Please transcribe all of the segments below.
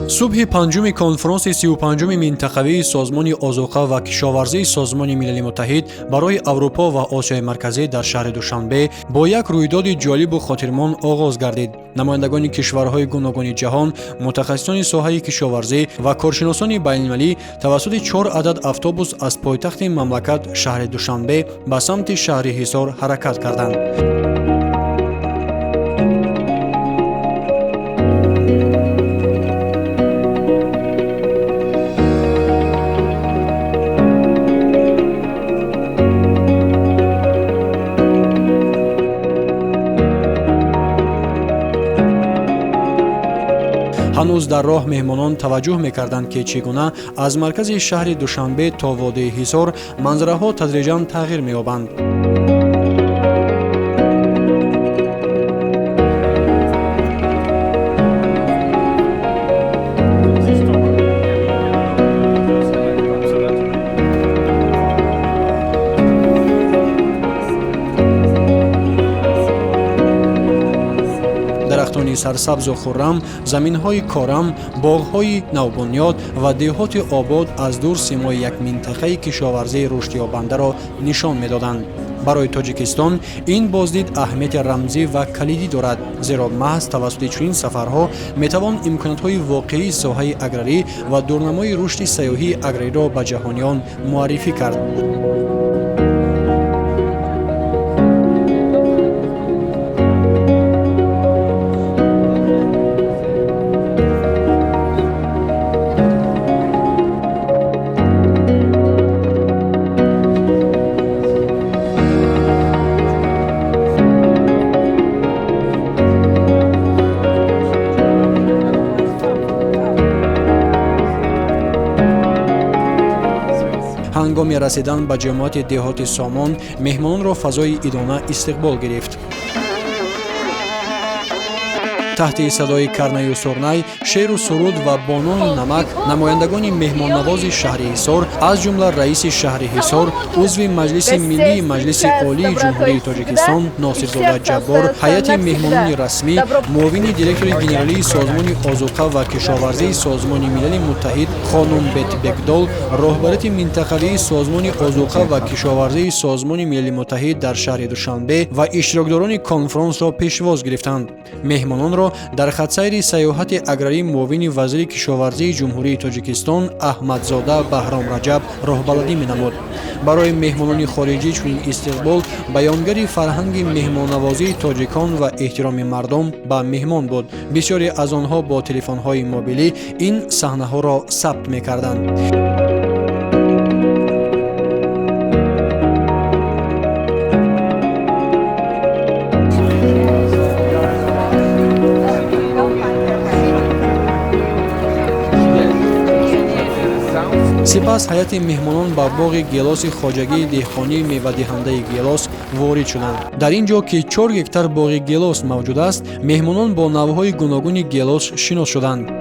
صبح پنجم کنفرانس 35 منطقوی سازمان آذوقه و کشاورزی سازمان ملل متحد برای اروپا و آسیای مرکزی در شهر دوشنبه با یک رویداد جالب و خاطرمان آغاز گردید. نمایندگان کشورهای گوناگون جهان، متخصصان ساحه کشاورزی و کارشناسان بین‌المللی توسط 4 عدد اتوبوس از پایتخت مملکت شهر دوشنبه به سمت شهر حصار حرکت کردند. هنوز در راه مهمانان توجه می‌کردند که چگونه از مرکز شهر دوشنبه تا وادی حصار منظره‌ها تدریجاً تغییر می‌یابند. درختان سرسبز و خرم، زمین‌های کارم، باغ‌های نوبنیاد و دهات آباد از دور سیمای یک منطقه کشاورزی رشد یابنده را نشان می‌دادند. برای تاجیکستان این بازدید اهمیت رمزی و کلیدی دارد، زیرا محض توسط چنین سفرها میتوان امکانات‌های واقعی ساحه اگراری و دورنمای رشد سیاحی اگراری را به جهانیان معرفی کرد. هنگام رسیدن به جماعت دهات سامان، مهمانان را فضای ایدانه استقبال گرفت. تحت صدای کرنه و سرنی، شعر و سرود و بانون نمک، نمایندگان مهمان نواز شهر حصار از جمله رئیس شهر حصار، عضو مجلس ملی مجلس عالی جمهوری تاجیکستان ناصرزاده جبار، هیئت مهمانان رسمی، معاون دیرکتور ژنرالی سازمان آذوقه و کشاورزی سازمان ملل متحد خانم بت بگدال، راهبرت منطقوی سازمان آذوقه و کشاورزی سازمان ملل متحد در شهر دوشنبه و اشتراکداران کنفرانس را پیشواز گرفتند. مهمانان را در خط سیر سیاحت اگراری معاون وزیر کشاورزی جمهوری تاجیکستان احمدزاده بهرام رجب راهبردی می‌نمود. برای مهمانان خارجی چنین استقبال بیانگر فرهنگ مهمان‌نوازی تاجیکان و احترام مردم به مهمان بود. بسیاری از آنها با تلفن‌های موبیلی این صحنه‌ها را ثبت می‌کردند. سپس هیئت مهمانان به باغ گیلاس خواجگی دهقانی میوه دهنده گیلاس وارد شدند. در اینجا که 4 هکتار باغ گیلاس موجود است، مهمانان با نوع‌های گوناگون گیلاس شناس شدند.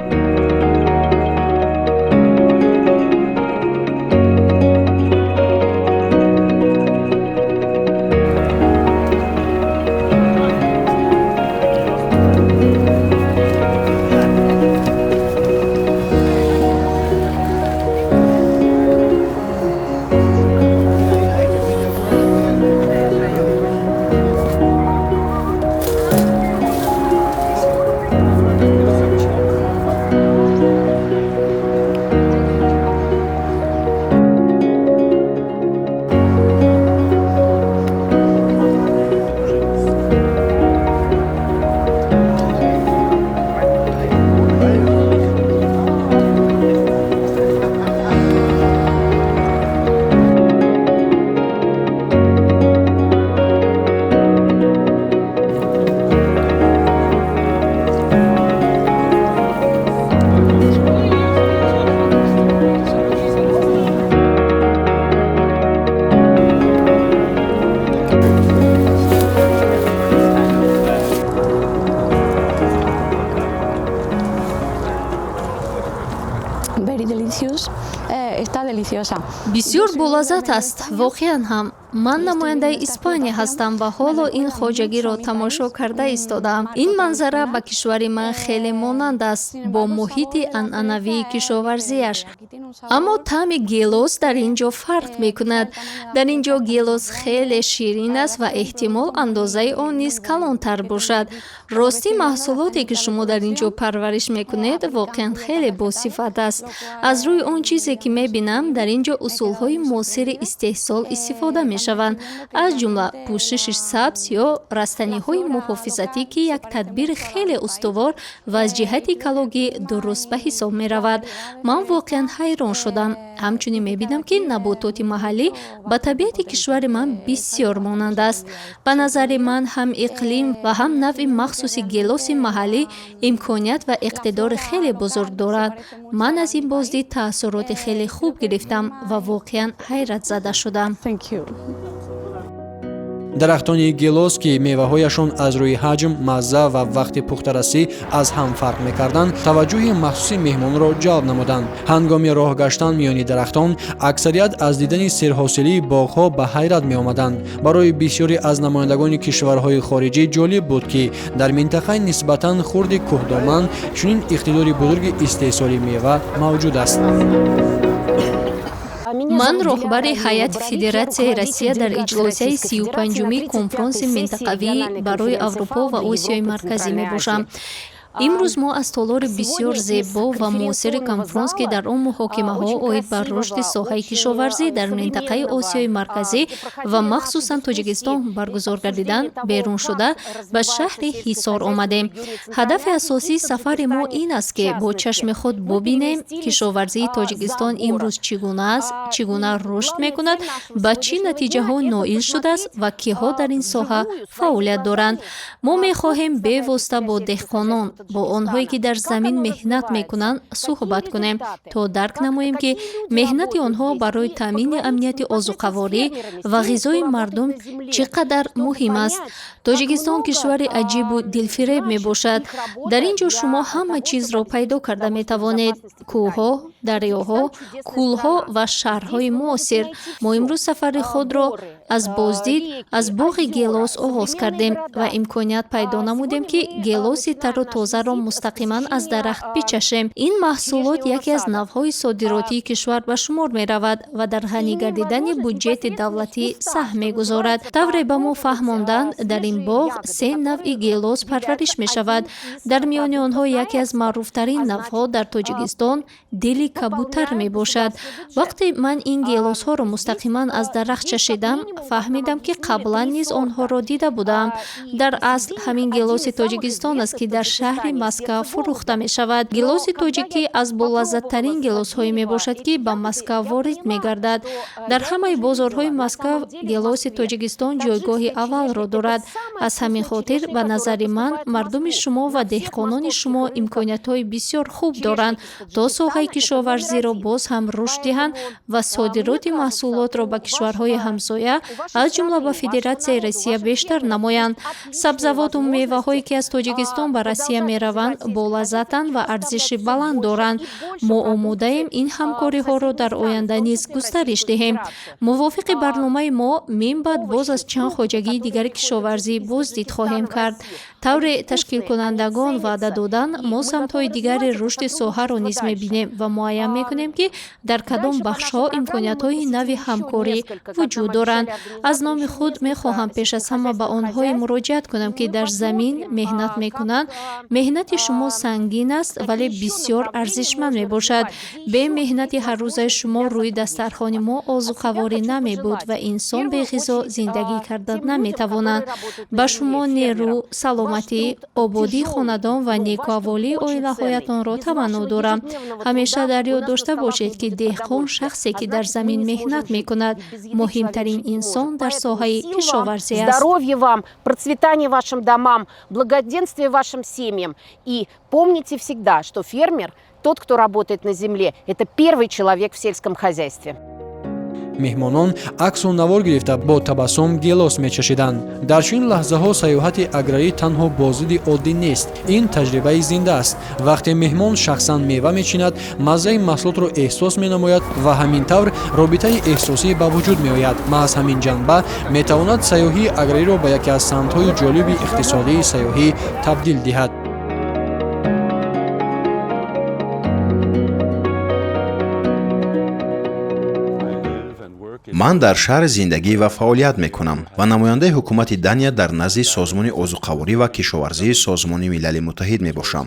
بسیار بولذت است، واقعا هم. ман намояндаи Испания ҳастам ва ҳоло ин хоҷагиро тамошо карда истодам. Ин манзара ба кишвари ман хеле монанд аст бо муҳити анъанавии кишоварзиаш. Аммо таъми гелос дар ин ҷо фарқ мекунад. Дар ин ҷо гелос хеле ширин аст ва эҳтимол андозаи он низ калонтар бошад. Ростӣ маҳсулоте ки шумо дар ин ҷо парвариш мекунед воқеан хеле босифат аст. Аз рӯи он чизе ки мебинам, дар ин ҷо усулҳои муосири истеҳсол истифода мешаванд, аз ҷумла пӯшиши сабз ё растаниҳои муҳофизатӣ, ки як тадбири хеле устувор ва аз ҷиҳати экологӣ дуруст ба ҳисоб меравад. Ман воқеан ҳайрон шудам. Ҳамчунин мебинам, ки набототи маҳаллӣ ба табиати кишвари ман бисёр монанд аст. Ба назари ман ҳам иқлим ва ҳам навъи махсуси гелоси маҳаллӣ имконият ва иқтидори хеле бузург дорад. Ман аз ин боздид таассуроти хеле хуб гирифтам ва воқеан ҳайратзада шудам. дарахтони гелос ки меваҳояшон аз рӯи ҳаҷм, мазза ва вақти пухтарасӣ аз ҳам фарқ мекарданд, таваҷҷӯҳи махсуси меҳмонро ҷалб намуданд. ҳангоми роҳ гаштан миёни дарахтон, аксарият аз дидани серҳосилии боғҳо ба ҳайрат меомаданд. Барои бисёре аз намояндагони кишварҳои хориҷӣ ҷолиб буд, ки дар минтақаи нисбатан хурди кӯҳдоман чунин иқтидори бузурги истеҳсоли мева мавҷуд аст. Ман роҳбари ҳайати Федератсияи Россия дар иҷлосияи 35-уми конфронси минтақавӣ барои Аврупо ва Осиёи Марказӣ мебошам. Имрӯз мо аз толори бисёр зебо ва муосири конфронс, ки дар он муҳокимаҳо оид ба рушди соҳаи кишоварзӣ дар минтақаи Осиёи Марказӣ ва махсусан Тоҷикистон баргузор гардиданд, берун шуда ба шаҳри Ҳисор омадем. Ҳадафи асосии сафари мо ин аст, ки бо чашми худ бубинем кишоварзии Тоҷикистон имрӯз чӣ гуна аст, чӣ гуна рушд мекунад, ба чӣ натиҷаҳо ноил шудааст ва киҳо дар ин соҳа фаъолият доранд. Мо мехоҳем бевосита бо деҳқонон, бо онҳое ки дар замин меҳнат мекунанд суҳбат кунем, то дарк намоем, ки меҳнати онҳо барои таъмини амнияти озуқаворӣ ва ғизои мардум чӣ қадар муҳим аст. Тоҷикистон кишвари аҷибу дилфиреб мебошад. Дар ин ҷо шумо ҳама чизро пайдо карда метавонед: кӯҳҳо, дарёҳо, кӯлҳо ва шаҳрҳои муосир. Мо имрӯз сафари худро аз боздид аз боғи гелос оғоз кардем ва имконият пайдо намудем, ки гелоси тару тозаро мустақиман аз дарахт бичашем. Ин маҳсулот яке аз навъҳои содиротии кишвар ба шумор меравад ва дар ғанӣ гардидани буҷети давлатӣ саҳм мегузорад. тавре ба мо фаҳмонданд, дар ин боғ 3 навъи гелос парвариш мешавад. Дар миёни онҳо яке аз маъруфтарин навъҳо дар Тоҷикистон дили кабутар мебошад. Вақте ман ин гелосҳоро мустақиман аз дарахт чашидам, фаҳмидам, ки қаблан низ онҳоро дида будам. Дар асл ҳамин гелоси Тоҷикистон аст, ки дар шаҳри Москав фурӯхта мешавад. Гелоси тоҷикӣ аз болаззаттарин гелосҳое мебошад, ки ба Москав ворид мегардад. Дар ҳамаи бозорҳои Москав гелоси Тоҷикистон ҷойгоҳи аввалро дорад. аз ҳамин хотир ба назари ман мардуми шумо ва деҳқонони шумо имкониятҳои бисёр хуб доранд, то соҳаи кишоварзиро боз ҳам рушд диҳанд ва содироти маҳсулотро ба кишварҳои ҳамсоя, аз ҷумла ба Федератсияи Россия бештар намоянд. Сабзавоту меваҳое, ки аз Тоҷикистон ба Россия мераванд, болаззатанд ва арзиши баланд доранд. мо омодаем ин ҳамкориҳоро дар оянда низ густариш диҳем. мувофиқи барномаи мо, мин баъд боз аз чанд хоҷагии дигари кишоварзӣ боздид хоҳем кард. тавре ташкилкунандагон ваъда доданд, мо самтҳои дигари рушди соҳаро низ мебинем ва муайян мекунем, ки дар кадом бахшҳо имкониятҳои нави ҳамкорӣ вуҷуд доранд. аз номи худ мехоҳам пеш аз ҳама ба онҳое муроҷиат кунам, ки дар замин меҳнат мекунанд. меҳнати шумо сангин аст, вале бисёр арзишманд мебошад. бе меҳнати ҳаррӯзаи шумо рӯи дастархони мо озуқаворӣ намебуд ва инсон беғизо зиндагӣ карда наметавонад. ба шумо нерӯ, саломатӣ, ободии хонадон ва некуаволии оилаҳоятонро таманно дорам. ҳамеша дар ёд дошта бошед, ки деҳқон шахсе, ки дар замин меҳнат мекунад, муҳимтарин инсон дар соҳаи кишоварзӣ аст. Здоровья вам, процветания вашим домам, благоденствия вашим семьям. И помните всегда, что фермер, тот, кто работает на земле, это первый человек в сельском хозяйстве. меҳмонон аксу навор гирифта бо табассум гелос мечашиданд. дар чунин лаҳзаҳо саёҳати аграрӣ танҳо бо зидди оддӣ нест, ин таҷрибаи зинда аст. вақте меҳмон шахсан мева мечинад, маззаи маҳсулотро эҳсос менамояд ва ҳамин тавр робитаи эҳсосӣ ба вуҷуд меояд. маҳз ҳамин ҷанба метавонад сайёҳии аграриро ба яке аз самтҳои ҷолиби иқтисодии сайёҳӣ табдил диҳад. ман дар шаҳр зиндагӣ ва фаъолият мекунам ва намояндаи ҳукумати Дания дар назди Созмони Озуқаворӣ ва Кишоварзии Созмони Милали Муттаҳид мебошам.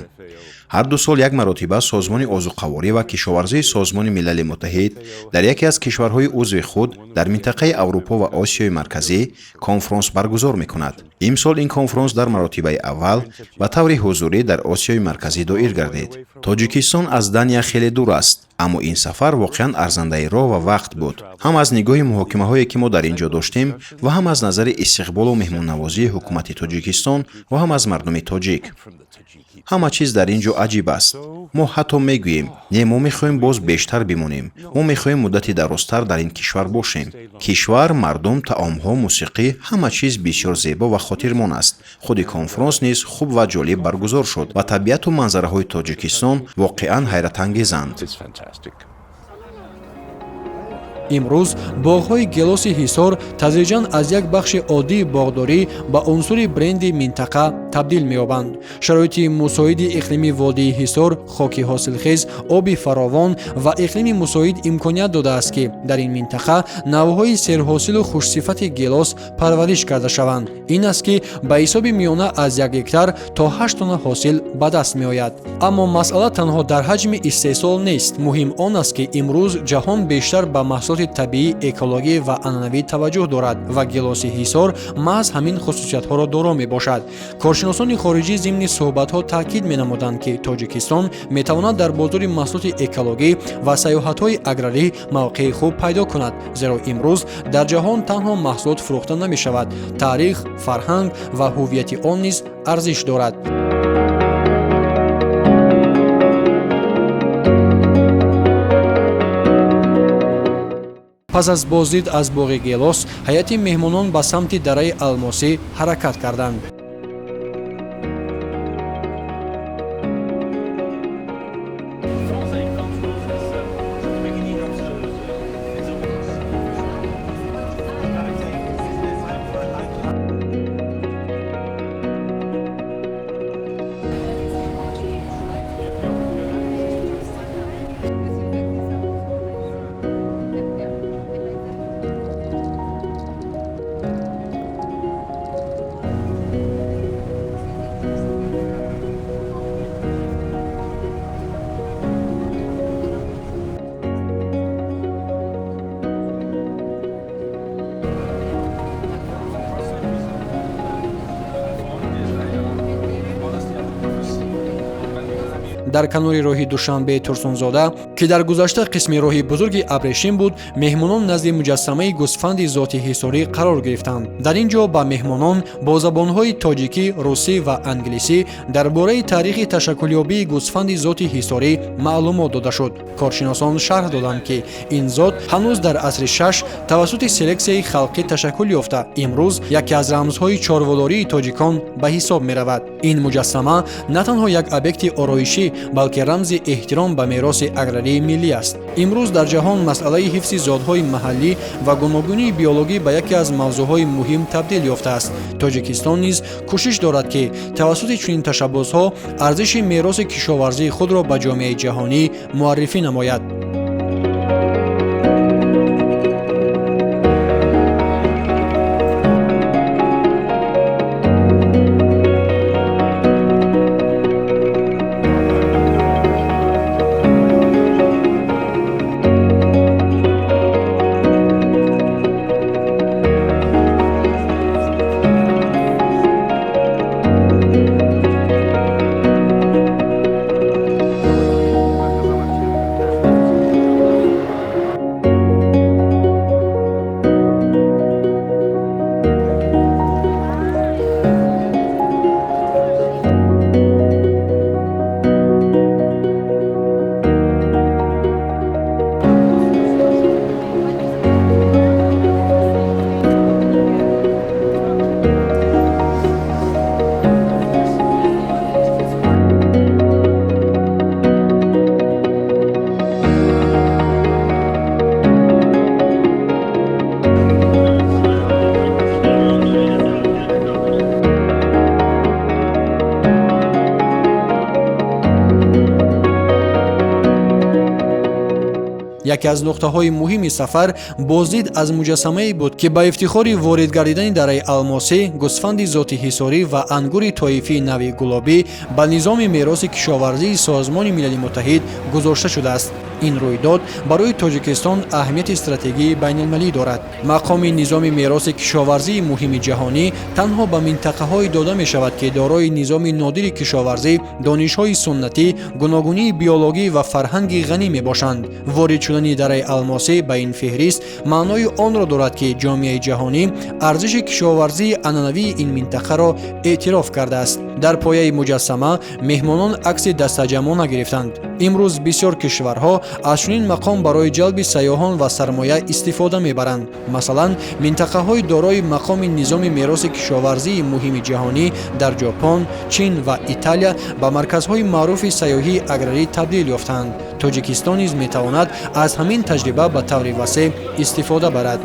ҳар ду сол як маротиба Созмони Озуқаворӣ ва Кишоварзии Созмони Милали Муттаҳид дар яке аз кишварҳои узви худ дар минтақаи Аврупо ва Осиёи Марказӣ конфронс баргузор мекунад. имсол ин конфронс дар маротибаи аввал ба таври ҳузурӣ дар Осиёи Марказӣ доир гардид. Тоҷикистон аз Дания хеле дур аст, аммо ин сафар воқеан арзандаи роҳ ва вақт буд, ҳам аз нигоҳи муҳокимаҳое ки мо дар ин ҷо доштем ва ҳам аз назари истиқболу меҳмоннавозии ҳукумати Тоҷикистон ва ҳам аз мардуми тоҷик. ҳама чиз дар ин ҷо аҷиб аст. мо ҳатто мегӯем, не, мо мехоҳем боз бештар бимонем. Мо мехоҳем муддати дарозтар дар ин кишвар бошем. Кишвар, мардум, таомҳо, мусиқӣ, ҳама чиз бисёр зебо ва хотирмон аст. худи конфронс низ хуб ва ҷолиб баргузор шуд ва табиату манзараҳои Тоҷикистон воқеан ҳайратангезанд. имрӯз боғҳои гелоси ҳисор тадриҷан аз як бахши оддии боғдорӣ ба унсури бренди минтақа табдил меёбанд. шароити мусоиди иқлими водии ҳисор, хоки ҳосилхез, оби фаровон ва иқлими мусоид имконият додааст ки дар ин минтақа навъҳои серҳосилу хушсифати гелос парвариш карда шаванд. ин аст ки ба ҳисоби миёна аз 1 гектар то 8 тонна ҳосил ба даст меояд. аммо масъала танҳо дар ҳаҷми истеҳсол нест. муҳим он аст ки имрӯз ҷаҳон бештар ба маҳсулоти табиӣ, экологӣ ва анъанавӣ таваҷҷӯҳ дорад ва гелоси ҳисор маҳз ҳамин хусусиятҳоро доро мебошад. коршиносони хориҷӣ зимни суҳбатҳо таъкид менамуданд ки Тоҷикистон метавонад дар бозори маҳсулоти экологӣ ва сайёҳатҳои аграрӣ мавқеи хуб пайдо кунад, зеро имрӯз дар ҷаҳон танҳо маҳсулот фурӯхта намешавад, таърих, фарҳанг ва ҳуввияти он низ арзиш дорад. пас аз боздид аз боғи гелос, ҳайати меҳмонон ба самти дараи алмосӣ ҳаракат карданд. дар канори роҳи Душанбеи Турсунзода, ки дар гузашта қисми роҳи бузурги Абрешим буд, меҳмонон назди муҷассамаи гӯсфанди зоти ҳисорӣ қарор гирифтанд. дар ин ҷо ба меҳмонон бо забонҳои тоҷикӣ, русӣ ва англисӣ дар бораи таърихи ташаккулёбии гӯсфанди зоти ҳисорӣ маълумот дода шуд. коршиносон шарҳ доданд ки ин зот ҳанӯз дар асри 6 тавассути селексияи халқӣ ташаккул ёфта, имрӯз яке аз рамзҳои чорводории тоҷикон ба ҳисоб меравад. ин муҷассама на танҳо як объекти ороишӣ, балки рамзи эҳтиром ба мероси аграрии миллӣ аст. имрӯз дар ҷаҳон масъалаи ҳифзи зотҳои маҳаллӣ ва гуногунии биологӣ ба яке аз мавзӯъҳои муҳим табдил ёфтааст. тоҷикистон низ кӯшиш дорад ки тавассути чунин ташаббусҳо арзиши мероси кишоварзии худро ба ҷомеаи ҷаҳонӣ муаррифӣ намояд. яке аз нуқтаҳои муҳими сафар боздид аз муҷассамае буд ки ба ифтихори ворид гардидани дараи алмосӣ, гӯсфанди зоти ҳисорӣ ва ангури тоифии нави гулобӣ ба низоми мероси кишоварзии Созмони Милали Муттаҳид гузошта шудааст. ин рӯйдод барои Тоҷикистон аҳамияти стратегии байналмилалӣ дорад. мақоми низоми мероси кишоварзии муҳими ҷаҳонӣ танҳо ба минтақаҳое дода мешавад ки дорои низоми нодири кишоварзӣ, донишҳои суннатӣ, гуногунии биологӣ ва фарҳанги ғанӣ мебошанд. ворид шудани дараи алмосӣ ба ин феҳрист маънои онро дорад ки ҷомеаи ҷаҳонӣ арзиши кишоварзии анъанавии ин минтақаро эътироф кардааст. дар пояи муҷассама меҳмонон акси дастаҷамона гирифтанд. имрӯз бисёр кишварҳо аз чунин мақом барои ҷалби сайёҳон ва сармоя истифода мебаранд. масалан, минтақаҳои дорои мақоми низоми мероси кишоварзии муҳими ҷаҳонӣ дар ҷопон, чин ва Италия ба марказҳои маъруфи сайёҳии аграрӣ табдил ёфтаанд. Тоҷикистон низ метавонад аз ҳамин таҷриба ба таври васеъ истифода барад.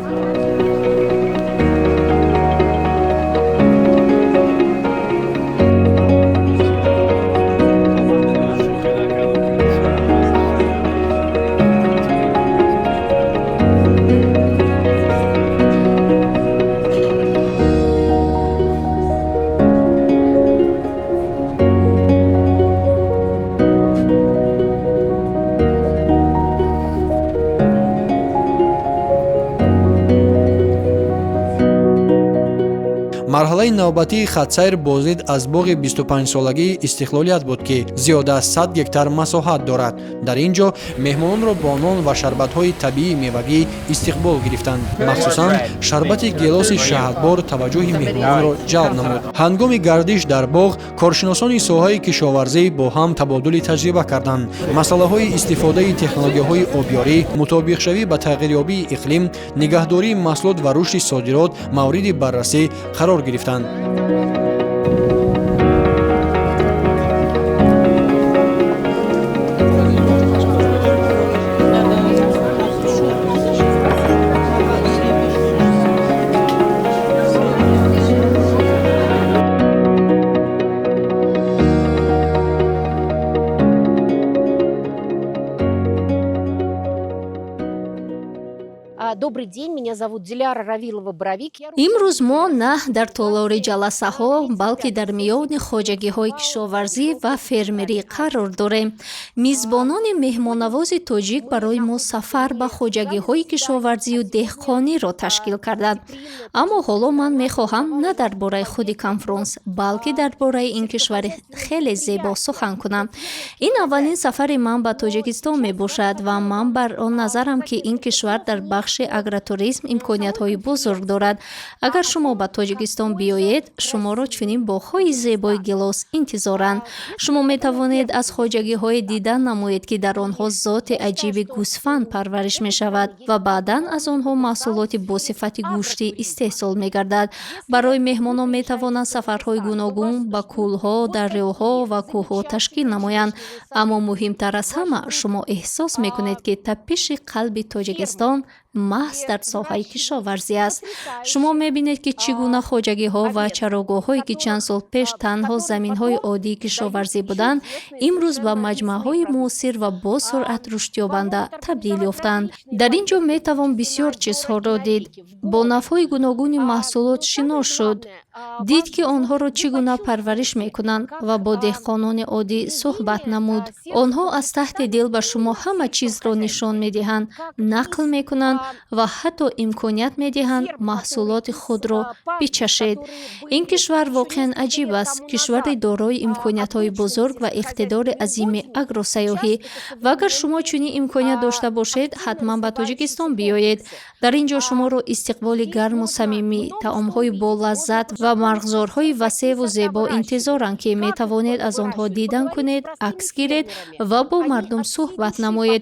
марҳалаи навбатии хатсайр боздид аз боғи 25-солагии истиқлолият буд ки зиёда аз 100 гектар масоҳат дорад. дар ин ҷо меҳмононро бо нон ва шарбатҳои табиии мевагӣ истиқбол гирифтанд. махсусан шарбати гелоси шаҳдбор таваҷҷӯҳи меҳмононро ҷалб намуд. ҳангоми гардиш дар боғ коршиносони соҳаи кишоварзӣ бо ҳам табодули таҷриба карданд. масъалаҳои истифодаи технологияҳои обёрӣ, мутобиқшавӣ ба тағйирёбии иқлим, нигаҳдории маҳсулот ва рушди содирот мавриди баррасӣ қарор гирифтанд. Добрый день, меня зовут Диляра Равилова-Боровик. имрӯз мо на дар толори ҷаласаҳо, балки дар миёни хоҷагиҳои кишоварзӣ ва фермерӣ қарор дорем. мизбонони меҳмоннавози тоҷик барои мо сафар ба хоҷагиҳои кишоварзию деҳқониро ташкил карданд. аммо ҳоло ман мехоҳам на дар бораи худи конфронс, балки дар бораи ин кишвари хеле зебо сухан кунам. ин аввалин сафари ман ба Тоҷикистон мебошад ва ман бар он назарам ки ин кишвар дар бахши агротуризм имкониятҳои бузург дорад. агар шумо ба Тоҷикистон биёед, шуморо чунин боғҳои зебои гилос интизоранд. шумо метавонед аз хоҷагиҳое дидан намоед ки дар онҳо зоти аҷиби гӯсфанд парвариш мешавад ва баъдан аз онҳо маҳсулоти босифати гӯшти истеҳсол мегардад. барои меҳмонон метавонанд сафарҳои гуногун ба кӯлҳо, дарёҳо ва кӯҳҳо ташкил намоянд. аммо муҳимтар аз ҳама, шумо эҳсос мекунед ки таппиши қалби Тоҷикистон маҳз дар соҳаи кишоварзӣ аст. шумо мебинед ки чӣ гуна хоҷагиҳо ва чароғоҳҳое ки чанд сол пеш танҳо заминҳои оддии кишоварзӣ буданд, имрӯз ба маҷмаъҳои муосир ва бо суръат рушдёбанда табдил ёфтанд. дар ин ҷо метавон бисёр чизҳоро дид. бо навъҳои гуногуни маҳсулот шинос шуд. дид ки онҳоро чӣ гуна парвариш мекунанд ва бо деҳқонони оддӣ суҳбат намуд. онҳо аз таҳти дил ба шумо ҳама чизро нишон медиҳанд, нақл мекунанд ва ҳатто имконият медиҳанд маҳсулоти худро бичашед. ин кишвар воқеан аҷиб аст. кишвари дорои имкониятҳои бузург ва иқтидори азими агросаёҳӣ. ва агар шумо чунин имконият дошта бошед, ҳатман ба Тоҷикистон биёед. дар ин ҷо шуморо истиқболи гарму самимӣ, таомҳои болаззат ва марғзорҳои васеъву зебо интизоранд ки метавонед аз онҳо дидан кунед, акс гиред ва бо мардум суҳбат намоед.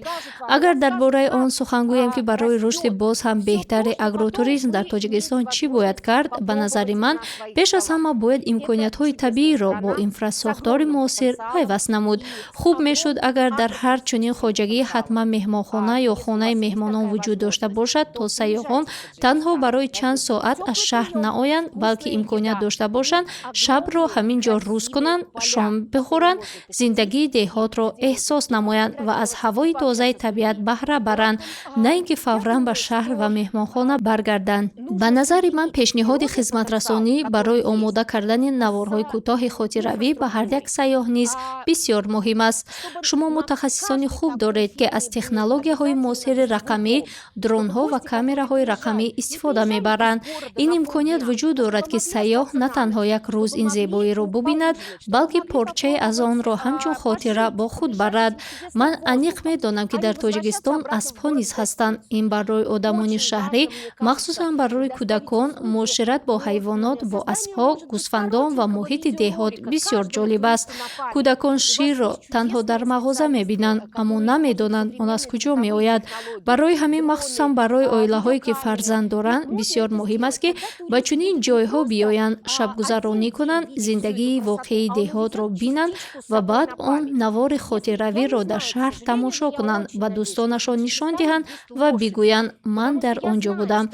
агар дар бораи он сухан гӯям ки барои рушди рушди боз ҳам беҳтари агротуризм дар тоҷикистон чӣ бояд кард? Ба назари ман пеш аз ҳама бояд имкониятҳои табииро бо инфраструктури муосир пайваст намуд. хуб мешуд агар дар ҳар чунин хоҷагӣ ҳатман меҳмонхона ё хонаи меҳмонон вуҷуд дошта бошад, то сайёҳон танҳо барои чанд соат аз шаҳр наоянд, балки имконият дошта бошанд шабро ҳамин ҷо рӯз кунанд, шом бихӯранд, зиндагии деҳотро эҳсос намоянд ва аз ҳавои тозаи табиат баҳра баранд, на ин ки фавран ба шаҳр ва меҳмонхона баргарданд. Ба назари ман пешниҳоди хизматрасонӣ барои омода кардани наворҳои кӯтоҳи хотиравӣ ба ҳар як сайёҳ низ бисёр муҳим аст. шумо мутахассисони хуб доред, ки аз технологияҳои муосири рақамӣ, дронҳо ва камераҳои рақамӣ истифода мебаранд. ин имконият вуҷуд дорад, ки сайёҳ на танҳо як рӯз ин зебоиро бубинад, балки порчае аз онро ҳамчун хотира бо худ барад. ман аниқ медонам, ки дар тоҷикистон аспҳо низ ҳастанд. ин барои одамони шаҳрӣ, махсусан барои кӯдакон, муошират бо ҳайвонот, бо аспҳо, гӯсфандон ва муҳити деҳот бисёр ҷолиб аст. кӯдакон ширро танҳо дар мағоза мебинанд, аммо намедонанд он аз куҷо меояд. барои ҳамин махсусан барои оилаҳое ки фарзанд доранд бисёр муҳим аст, ки ба чунин ҷойҳо биёянд, шабгузаронӣ кунанд, зиндагии воқеии деҳотро бинанд ва баъд он навори хотиравиро дар шаҳр тамошо кунанд, ба дӯстонашон нишон диҳанд ва бигӯянд ман дар он ҷо будам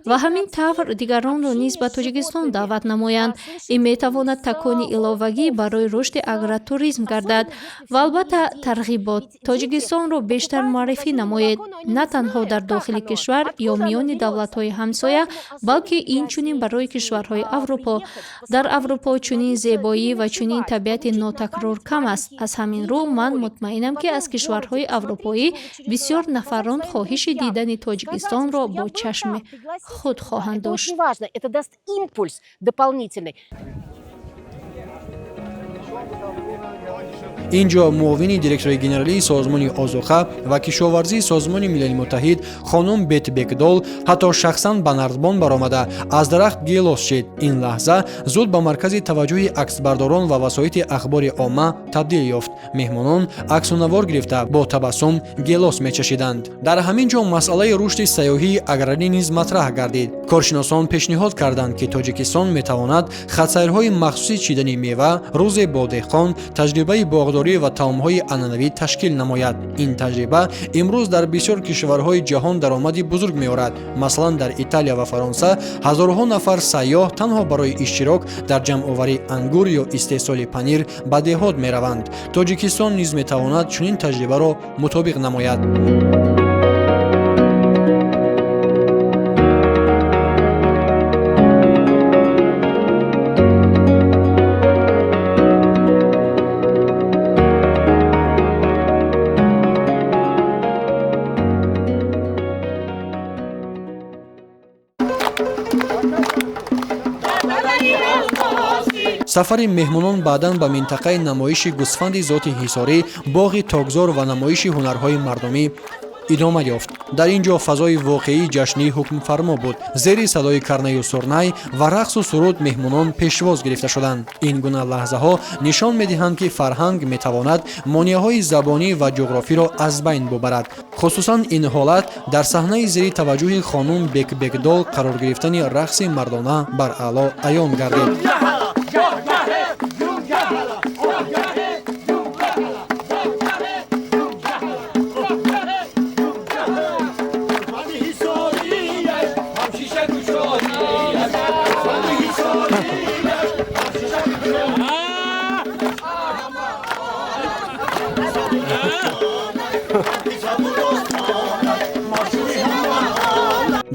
ва ҳамин тавр дигаронро низ ба Тоҷикистон даъват намоянд. ин метавонад такони иловагӣ барои рушди агротуризм гардад ва албатта тарғибот. Тоҷикистонро бештар муаррифӣ намоед, на танҳо дар дохили кишвар ё миёни давлатҳои ҳамсоя, балки инчунин барои кишварҳои Аврупо. дар Аврупо чунин зебоӣ ва чунин табиати нотакрор кам аст. аз ҳамин рӯ ман мутмаинам, ки аз кишварҳои аврупоӣ бисёр нафарон хоҳиши дидани Тоҷикистонро бо чашми худ хоҳанд дошт. Очень важно, это даст импульс дополнительный. инҷо муовини директори генералии созмони озуқа ва кишоварзии созмони милали муттаҳид хонум Бет Бекдол ҳатто шахсан ба нардбон баромада аз дарахт гелос чид. ин лаҳза зуд ба маркази таваҷҷӯҳи аксбардорон ва васоити ахбори омма табдил ёфт. меҳмонон аксунавор гирифта бо табассум гелос мечашиданд. дар ҳамин ҷо масъалаи рушди сайёҳии аграрӣ низ матраҳ гардид. коршиносон пешниҳод карданд, ки Тоҷикистон метавонад хатсайрҳои махсуси чидани мева, рӯзе бо деҳқон, таҷрибаи боғдорӣ ва таомҳои анъанавӣ ташкил намояд. ин таҷриба имрӯз дар бисёр кишварҳои ҷаҳон даромади бузург меорад. маслан дар Италия ва Фаронса ҳазорҳо нафар сайёҳ танҳо барои иштирок дар ҷамъоварии ангур ё истеҳсоли панир ба деҳот мераванд. Тоҷикистон низ метавонад чунин таҷрибаро мутобиқ намояд. сафари меҳмонон баъдан ба минтақаи намоиши гӯсфанди зоти ҳисорӣ, боғи тогзор ва намоиши ҳунарҳои мардумӣ идома ёфт. дар ин ҷо фазои воқеии ҷашнӣ ҳукмфармо буд. зери садои карнаю сурнай ва рақсу суруд меҳмонон пешвоз гирифта шуданд. ин гуна лаҳзаҳо нишон медиҳанд, ки фарҳанг метавонад монеаҳои забонӣ ва ҷуғрофиро аз байн бубарад. хусусан ин ҳолат дар саҳнаи зери таваҷҷӯҳи хонум Бек Бекдол қарор гирифтани рақси мардона бар аъло аён гардид.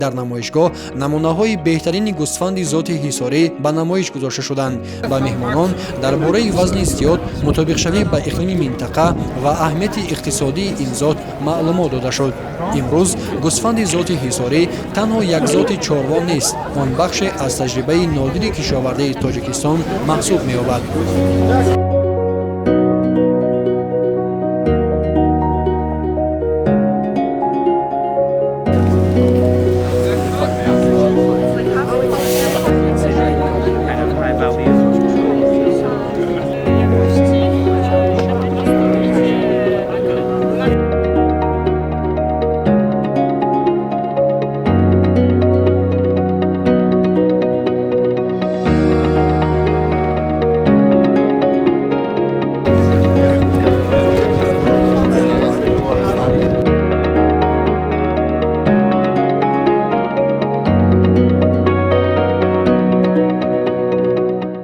дар намоишгоҳ намунаҳои беҳтарини гӯсфанди зоти ҳисорӣ ба намоиш гузошта шуданд. ба меҳмонон дар бораи вазни зиёд, мутобиқшавӣ ба иқлими минтақа ва аҳамияти иқтисодии ин зот маълумот дода шуд. имрӯз гӯсфанди зоти ҳисорӣ танҳо як зоти чорвон нест, он бахше аз таҷрибаи нодири кишовардии Тоҷикистон маҳсуб меёбад.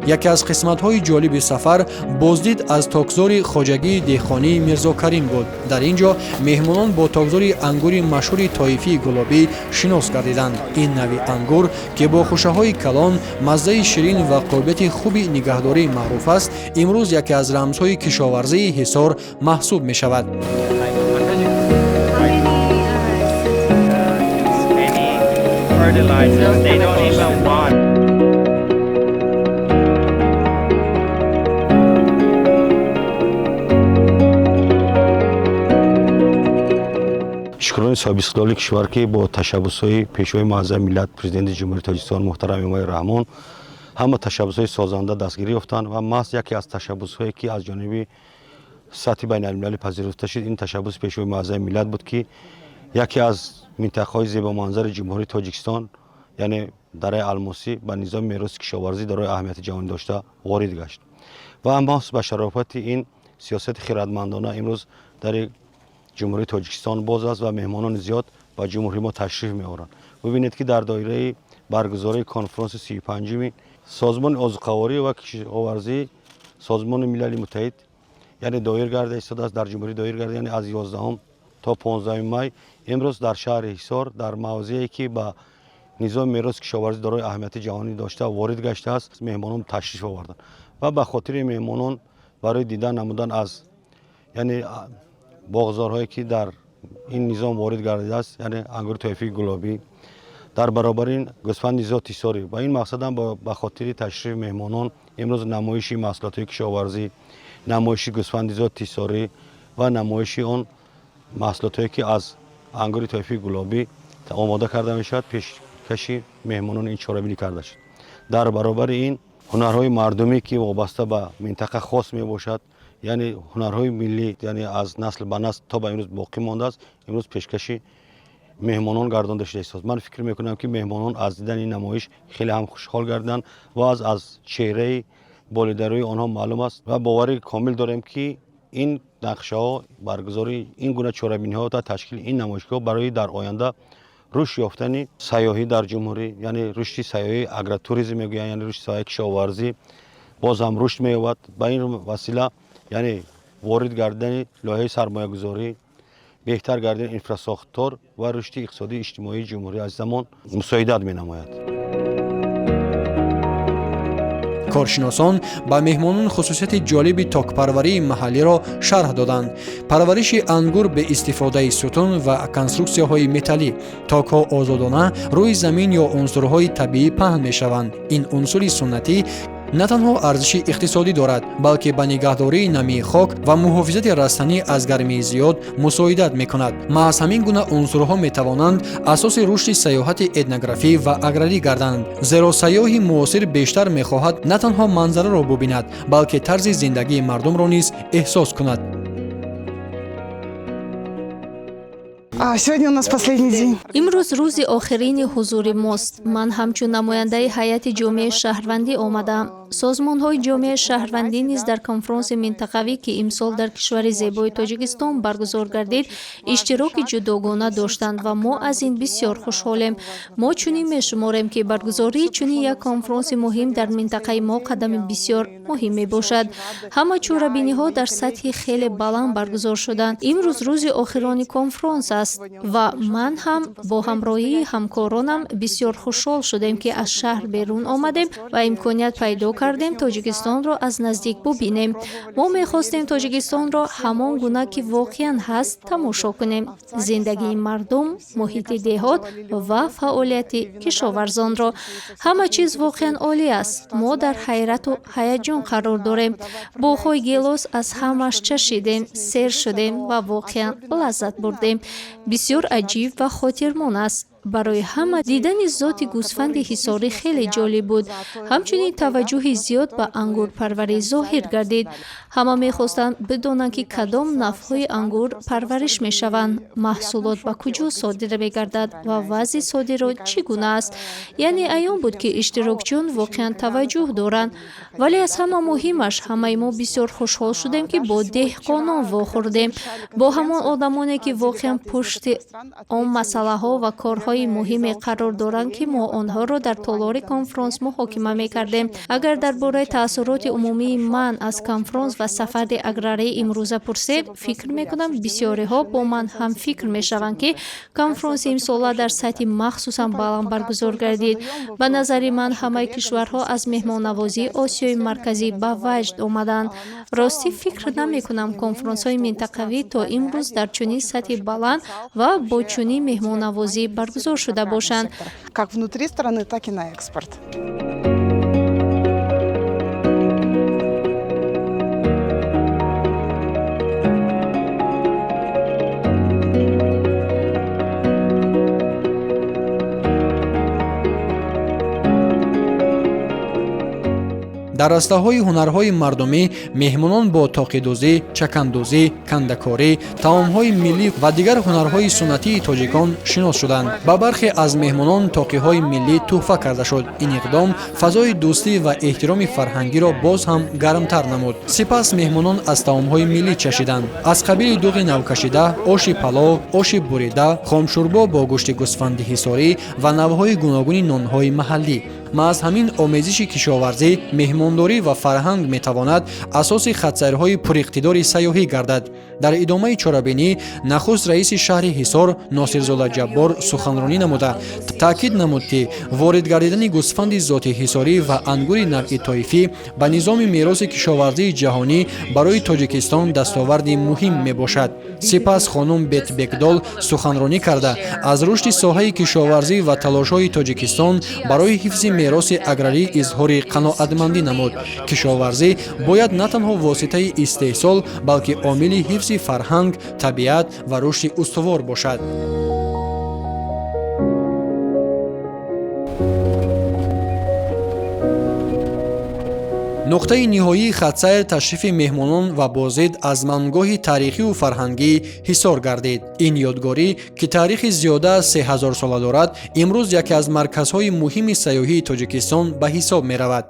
яке аз қисматҳои ҷолиби сафар боздид аз токзори хоҷагии деҳқонии Мирзо Карим буд. дар ин ҷо меҳмонон бо токзори ангури машҳури тоифии гулобӣ шинос гардиданд. ин нави ангур ки бо хушаҳои калон, маззаи ширин ва қобилияти хуби нигаҳдорӣ маъруф аст, имрӯз яке аз рамзҳои кишоварзии Ҳисор маҳсуб мешавад. Fertilizers, they don't even want. шукрони собиқдоли кишвар ки бо ташаббусҳои пешвои муаззами миллат президенти ҷумҳурии Тоҷикистон муҳтарам Эмомои Раҳмон ҳама ташаббусҳои созанда дастгирӣ ёфтанд ва маҳз яке аз ташаббусҳое ки аз ҷониби сатҳи байналмилалӣ пазируфта шуд, ин ташаббуси пешвои муаззами миллат буд ки яке аз минтақаҳои зебоманзари ҷумҳурии Тоҷикистон, яъне дараи алмосӣ ба низоми мероси кишоварзӣ дарои аҳамияти ҷаҳонӣ дошта ворид гашт. ва маҳз ба шарофати ин сиёсати хиратмандона имрӯз дари ҷумҳурии Тоҷикистон боз аст ва меҳмонони зиёд ба ҷумҳурии мо ташриф меоранд. бибинед ки дар доираи баргузории конфронси 35-ми созмони озуқаворӣ ва кишоварзӣ созмони милали муттаҳид яъне доир гарда истодааст, дар ҷумҳурӣ доир гарда, яъне аз 11 то 15 май имрӯз дар шаҳри Ҳисор дар мавзее ки ба низоми мероси кишоварзӣ дарои аҳамияти ҷаҳонӣ дошта ворид гаштааст, меҳмонон ташриф оварданд ва ба хотири меҳмонон барои дидан намудан аз яъне боғзорҳое ки дар ин низом ворид гардидааст, яъне ангури тоифии гулобӣ, дар баробари гӯсфанди зоти Ҳисорӣ. ба ин мақсадам ба хотири ташрифи меҳмонон имрӯз намоиши маҳсулотҳои кишоварзӣ, намоиши гӯсфанди зоти Ҳисорӣ ва намоиши он маҳсулотҳое ки аз ангури тоифии гулобӣ омода карда мешавад, пешкаши меҳмонон ин чорабинӣ карда шуд. дар баробари ин ҳунарҳои мардумӣ ки вобаста ба минтақа хос мебошад, яъне ҳунарҳои миллӣ, яъне аз насл ба насл то ба имрӯз боқӣ мондааст, имрӯз пешкаши меҳмонон гардонда шуда истод. ман фикр мекунам ки меҳмонон аз дидани ин намоиш хеле ҳам хушҳол гардиданд ва аз чеҳраи болидарӯи онҳо маълум аст ва бовари комил дорем ки ин нақшаҳо, баргузории ин гуна чорабиниҳо ва ташкили ин намоишгоҳ барои дар оянда рушд ёфтани сайёҳӣ дар ҷумҳурӣ, яъне рушди сайёҳии агротуризм мегӯянд, яъне рушди сайёҳии кишоварзӣ боз ҳам рушд меёбад. ба ин васила яъне ворид гардидани лоиҳаи сармоягузорӣ, беҳтар гардидани инфрасохтор ва рушди иқтисодии иҷтимоии ҷумҳурии азизамон мусоидат менамояд. коршиносон ба меҳмонон хусусияти ҷолиби токпарварии маҳаллиро шарҳ доданд. парвариши ангур бе истифодаи сутун ва конструксияҳои металлӣ. токҳо озодона рӯи замин ё унсурҳои табиӣ паҳн мешаванд. ин унсури суннатӣ на танҳо арзиши иқтисодӣ дорад, балки ба нигаҳдории намии хок ва муҳофизати растанӣ аз гармии зиёд мусоидат мекунад. маҳз ҳамин гуна унсурҳо метавонанд асоси рушди сайёҳати этнографӣ ва аграрӣ гарданд, зеро сайёҳи муосир бештар мехоҳад на танҳо манзараро бубинад, балки тарзи зиндагии мардумро низ эҳсос кунад. Сегодня у нас последний день. имрӯз рӯзи охирини ҳузури мост. ман ҳамчун намояндаи ҳайати ҷомеаи шаҳрвандӣ омадаам. созмонҳои ҷомеаи шаҳрвандӣ низ дар конфронси минтақавӣ ки имсол дар кишвари зебои Тоҷикистон баргузор гардид, иштироки ҷудогона доштанд ва мо аз ин бисёр хушҳолем. мо чунин мешуморем ки баргузории чунин як конфронси муҳим дар минтақаи мо қадами бисёр муҳим мебошад. ҳама чорабиниҳо дар сатҳи хеле баланд баргузор шуданд. имрӯз рӯзи охирони конфронс аст ва ман ҳам бо ҳамроҳии ҳамкоронам бисёр хушҳол шудем ки аз шаҳр берун омадем ва имконият пайдо кардем Тоҷикистонро аз наздик бубинем. мо мехостем Тоҷикистонро ҳамон гуна ки воқеан ҳаст тамошо кунем. зиндагии мардум, муҳити деҳот ва фаъолияти кишоварзонро. ҳама чиз воқеан олӣ аст. мо дар ҳайрату ҳаяҷон қарор дорем. боғҳои гелос аз ҳамаш чашидем, сер шудем ва воқеан лаззат бурдем. бисёр аҷиб ва хотирмон аст. барои ҳама дидани зоти гӯсфанди ҳисорӣ хеле ҷолиб буд. ҳамчунин таваҷҷӯҳи зиёд ба ангурпарварӣ зоҳир гардид. ҳама мехостанд бидонанд ки кадом навъҳои ангур парвариш мешаванд, маҳсулот ба куҷо содир мегардад ва вазъи содирот чӣ гуна аст. яъне аён буд ки иштирокчиён воқеан таваҷҷӯҳ доранд. вале аз ҳама муҳимаш, ҳамаи мо бисёр хушҳол шудем ки бо деҳқонон вохӯрдем, бо ҳамон одамоне ки воқеан пушти он масъалаҳо ва корҳои масъалаҳои муҳиме қарор доранд, ки мо онҳоро дар толори конфронс муҳокима мекардем. Агар дар бораи таъссуроти умумии ман аз конфронс ва сафари аграрии имрӯза пурсед, фикр мекунам бисёриҳо бо ман ҳам фикр мешаванд, ки конфронси имсола дар сатҳи махсусан баланд баргузор гардид. Ба назари ман ҳамаи кишварҳо аз меҳмоннавозии Осиёи марказӣ ба ваҷд омаданд. Ростӣ фикр намекунам конфронсҳои минтақавӣ то имрӯз дар чунин сатҳи баланд ва бо чунин меҳмоннавозӣ баргузор шуда бошанд. Как внутри страны, так и на экспорт. дар растаҳои ҳунарҳои мардумӣ меҳмонон бо тоқидӯзӣ, чакандӯзӣ, кандакорӣ, таомҳои миллӣ ва дигар ҳунарҳои суннатии тоҷикон шинос шуданд. Ба бархе аз меҳмонон тоқиҳои миллӣ тӯҳфа карда шуд. Ин иқдом фазои дӯстӣ ва эҳтироми фарҳангиро боз ҳам гармтар намуд. Сипас меҳмонон аз таомҳои миллӣ чашиданд. Аз қабили дуғи навкашида, оши палов, оши бурида, хомшӯрбо бо гӯшти гӯсфанди ҳисорӣ ва навъҳои гуногуни нонҳои маҳаллӣ. Маҳз ҳамин омезиши кишоварзӣ, меҳмондорӣ ва фарҳанг метавонад асоси хатсайрҳои пуриқтидори сайёҳӣ гардад. Дар идомаи чорабинӣ нахуст раиси шаҳри Ҳисор Носирзода Ҷаббор суханронӣ намуда таъкид намуд, ки ворид гардидани гӯсфанди зоти ҳисорӣ ва ангури навъи тоифӣ ба низоми мероси кишоварзии ҷаҳонӣ барои Тоҷикистон дастоварди муҳим мебошад. Сипас хонум Бетбекдол суханронӣ карда аз рушди соҳаи кишоварзӣ ва талошҳои Тоҷикистон барои ҳифзи мероси аграрӣ изҳори қаноатмандӣ намуд. Кишоварзӣ бояд на танҳо воситаи истеҳсол, балки омили ҳифзи фарҳанг, табиат ва рушди устувор бошад. нуқтаи ниҳоии хатсайр ташрифи меҳмонон ва бозид аз мангоҳи таърихиву фарҳангии Ҳисор гардид. Ин ёдгорӣ, ки таърихи зиёда аз 3000 сола дорад, имрӯз яке аз марказҳои муҳими сайёҳии Тоҷикистон ба ҳисоб меравад.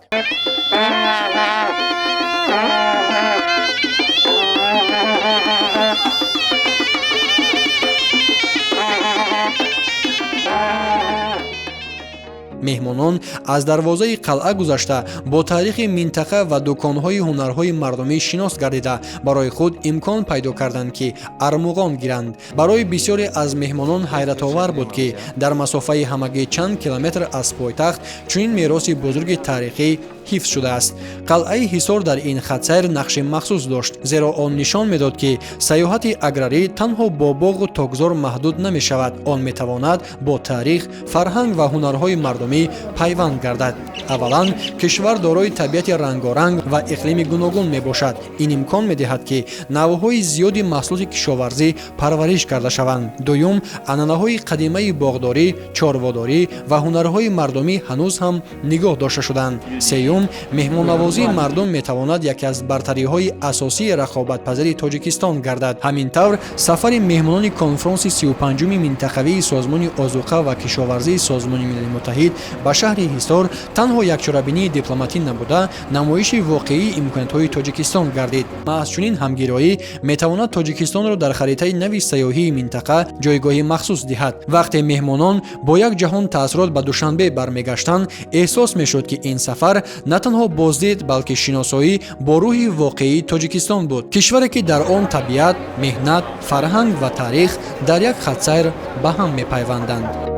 меҳмонон аз дарвозаи қалъа гузашта бо таърихи минтақа ва дӯконҳои ҳунарҳои мардумӣ шинос гардида барои худ имкон пайдо карданд, ки армуғон гиранд. Барои бисёре аз меҳмонон ҳайратовар буд, ки дар масофаи ҳамагӣ чанд километр аз пойтахт чунин мероси бузурги таърихӣ ҳифз шудааст. Қалъаи Ҳисор дар ин хатсайр нақши махсус дошт, зеро он нишон медод, ки саёҳати аграрӣ танҳо бо боғу тогзор маҳдуд намешавад. Он метавонад бо таърих, фарҳанг ва ҳунарҳои мардумӣ пайванд гардад. Аввалан, кишвар дорои табиати рангоранг ва иқлими гуногун мебошад. Ин имкон медиҳад, ки навъҳои зиёди маҳсулоти кишоварзӣ парвариш карда шаванд. Дуюм, анъанаҳои қадимаи боғдорӣ, чорводорӣ ва ҳунарҳои мардумӣ ҳанӯз ҳам нигоҳ дошта шуданд. Сеюм, меҳмоннавозии мардум метавонад яке аз бартариҳои асосии рақобатпазири Тоҷикистон гардад. Ҳамин тавр, сафари меҳмонони конфронси 35-уми минтақавии Созмони Озуқа ва кишоварзии Созмони Милали Муттаҳид ба шаҳри Ҳисор танҳо якчорабинии дипломатӣ набуда, намоиши воқеии имкониятҳои Тоҷикистон гардид. Маҳз чунин ҳамгироӣ метавонад Тоҷикистонро дар харитаи нави сайёҳии минтақа ҷойгоҳи махсус диҳад. Вақте меҳмонон бо як ҷаҳон таъссурот ба Душанбе бармегаштанд, эҳсос мешуд, ки ин сафар на танҳо боздид, балки шиносоӣ бо рӯҳи воқеии Тоҷикистон буд. Кишваре, ки дар он табиат, меҳнат, фарҳанг ва таърих дар як хатсайр ба ҳам мепайванданд.